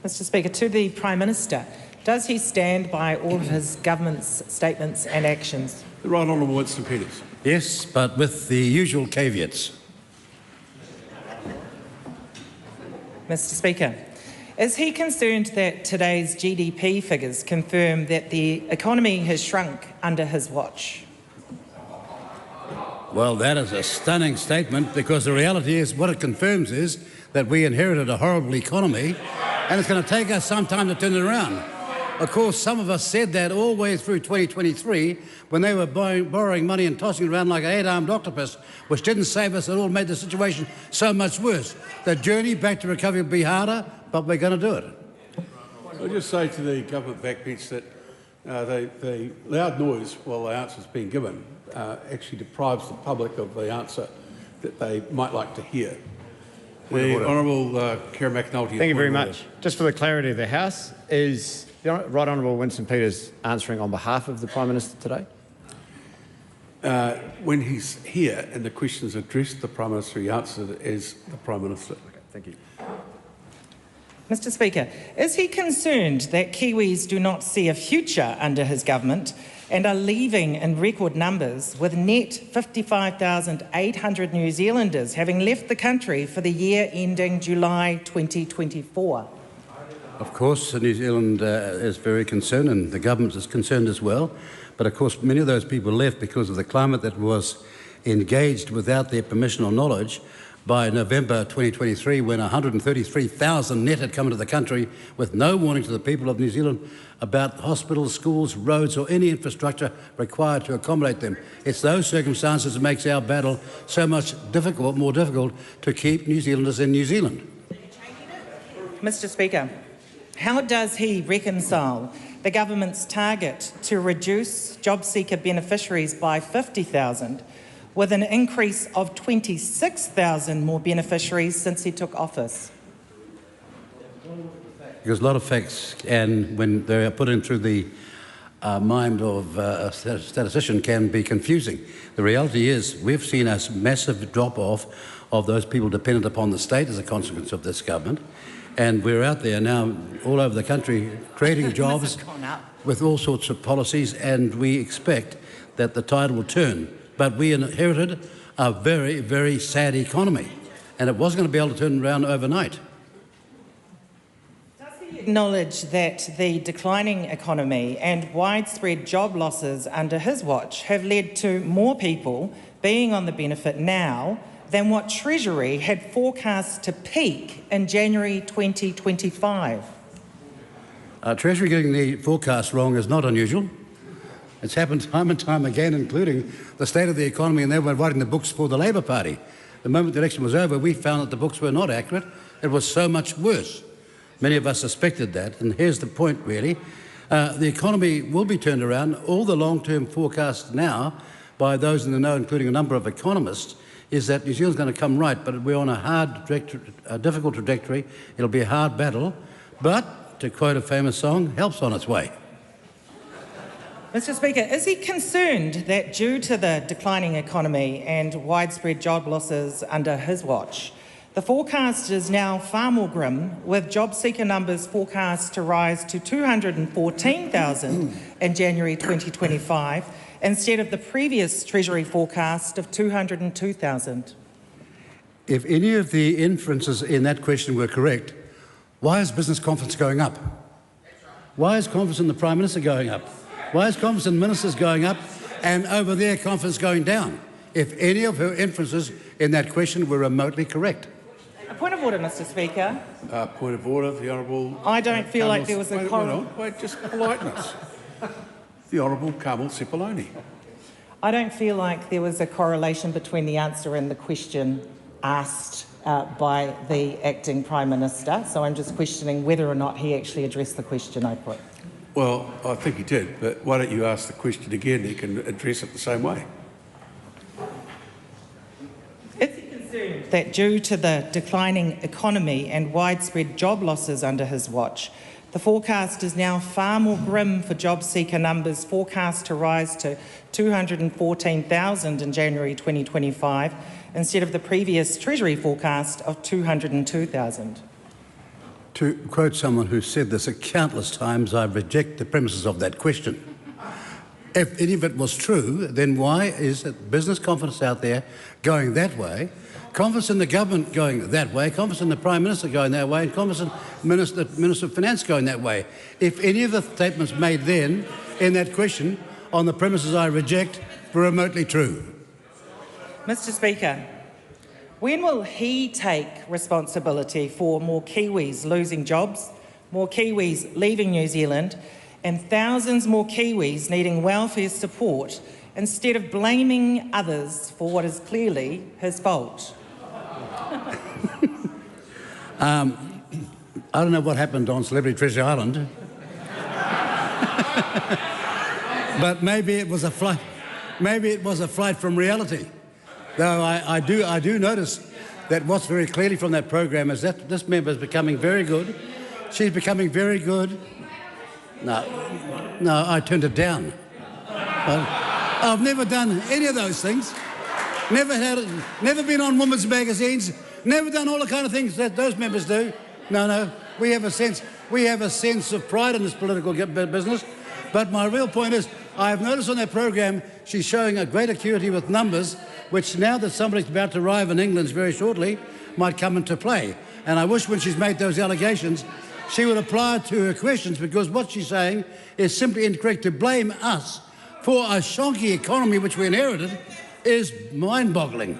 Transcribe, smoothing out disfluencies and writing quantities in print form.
Mr Speaker, to the Prime Minister, does he stand by all of his government's statements and actions? The Right Honourable Winston Peters. Yes, but with the usual caveats. Mr Speaker, is he concerned that today's GDP figures confirm that the economy has shrunk under his watch? Well, that is a stunning statement, because the reality is, what it confirms is that we inherited a horrible economy and it's going to take us some time to turn it around. Of course, some of us said that all the way through 2023 when they were borrowing money and tossing it around like an 8-armed octopus, which didn't save us at all, made the situation so much worse. The journey back to recovery will be harder, but we're going to do it. I'll just say to the government backbench that the loud noise while the answer is being given actually deprives the public of the answer that they might like to hear. The Honourable Karen McAnulty. Thank you very much. Just for the clarity of the House, is the Right Honourable Winston Peters answering on behalf of the Prime Minister today? When he's here and the questions addressed to the Prime Minister, he answered it as the Prime Minister. Okay, thank you. Mr Speaker, is he concerned that Kiwis do not see a future under his government and are leaving in record numbers, with net 55,800 New Zealanders having left the country for the year ending July 2024? Of course, New Zealand is very concerned, and the government is concerned as well. But of course, many of those people left because of the climate that was engaged without their permission or knowledge. By November 2023, when 133,000 net had come into the country with no warning to the people of New Zealand about hospitals, schools, roads or any infrastructure required to accommodate them. It's those circumstances that makes our battle so much more difficult to keep New Zealanders in New Zealand. Mr Speaker, how does he reconcile the government's target to reduce Jobseeker beneficiaries by 50,000 with an increase of 26,000 more beneficiaries since he took office? Because a lot of facts, and when they are put into the mind of a statistician, can be confusing. The reality is we've seen a massive drop-off of those people dependent upon the state as a consequence of this government. And we're out there now all over the country creating jobs with all sorts of policies, and we expect that the tide will turn. But we inherited a very, very sad economy, and it wasn't going to be able to turn around overnight. Does he acknowledge that the declining economy and widespread job losses under his watch have led to more people being on the benefit now than what Treasury had forecast to peak in January 2025? Treasury getting the forecast wrong is not unusual. It's happened time and time again, including the state of the economy, and they were writing the books for the Labor Party. The moment the election was over, we found that the books were not accurate. It was so much worse. Many of us suspected that, and here's the point, really. The economy will be turned around. All the long-term forecasts now, by those in the know, including a number of economists, is that New Zealand's going to come right, but we're on a difficult trajectory. It'll be a hard battle, but, to quote a famous song, help's on its way. Mr Speaker, is he concerned that due to the declining economy and widespread job losses under his watch, the forecast is now far more grim, with Jobseeker numbers forecast to rise to 214,000 in January 2025 instead of the previous Treasury forecast of 202,000? If any of the inferences in that question were correct, why is business confidence going up? Why is confidence in the Prime Minister going up? Why is confidence in ministers going up and over there confidence going down? If any of her inferences in that question were remotely correct. A point of order, Mr Speaker. Point of order, the Honourable... I don't feel like there was a... Wait, just politeness. The Honourable Carmel Cipollone. I don't feel like there was a correlation between the answer and the question asked by the acting Prime Minister, so I'm just questioning whether or not he actually addressed the question I put. Well, I think he did, but why don't you ask the question again? He can address it the same way. Is he concerned that due to the declining economy and widespread job losses under his watch, the forecast is now far more grim for Jobseeker numbers forecast to rise to 214,000 in January 2025 instead of the previous Treasury forecast of 202,000? To quote someone who said this countless times, I reject the premises of that question. If any of it was true, then why is it business confidence out there going that way, confidence in the government going that way, confidence in the Prime Minister going that way, and confidence in the Minister of Finance going that way? If any of the statements made then in that question on the premises I reject were remotely true. Mr Speaker, when will he take responsibility for more Kiwis losing jobs, more Kiwis leaving New Zealand, and thousands more Kiwis needing welfare support instead of blaming others for what is clearly his fault? I don't know what happened on Celebrity Treasure Island, but maybe it was a flight. Maybe it was a flight from reality. Though I do notice that what's very clearly from that program is that this member is becoming very good. She's becoming very good. No, I turned it down. I've never done any of those things. Never been on women's magazines. Never done all the kind of things that those members do. No. We have a sense of pride in this political business. But my real point is, I have noticed on that program she's showing a great acuity with numbers, which now that somebody's about to arrive in England very shortly, might come into play. And I wish when she's made those allegations, she would apply it to her questions, because what she's saying is simply incorrect. To blame us for a shonky economy which we inherited is mind-boggling.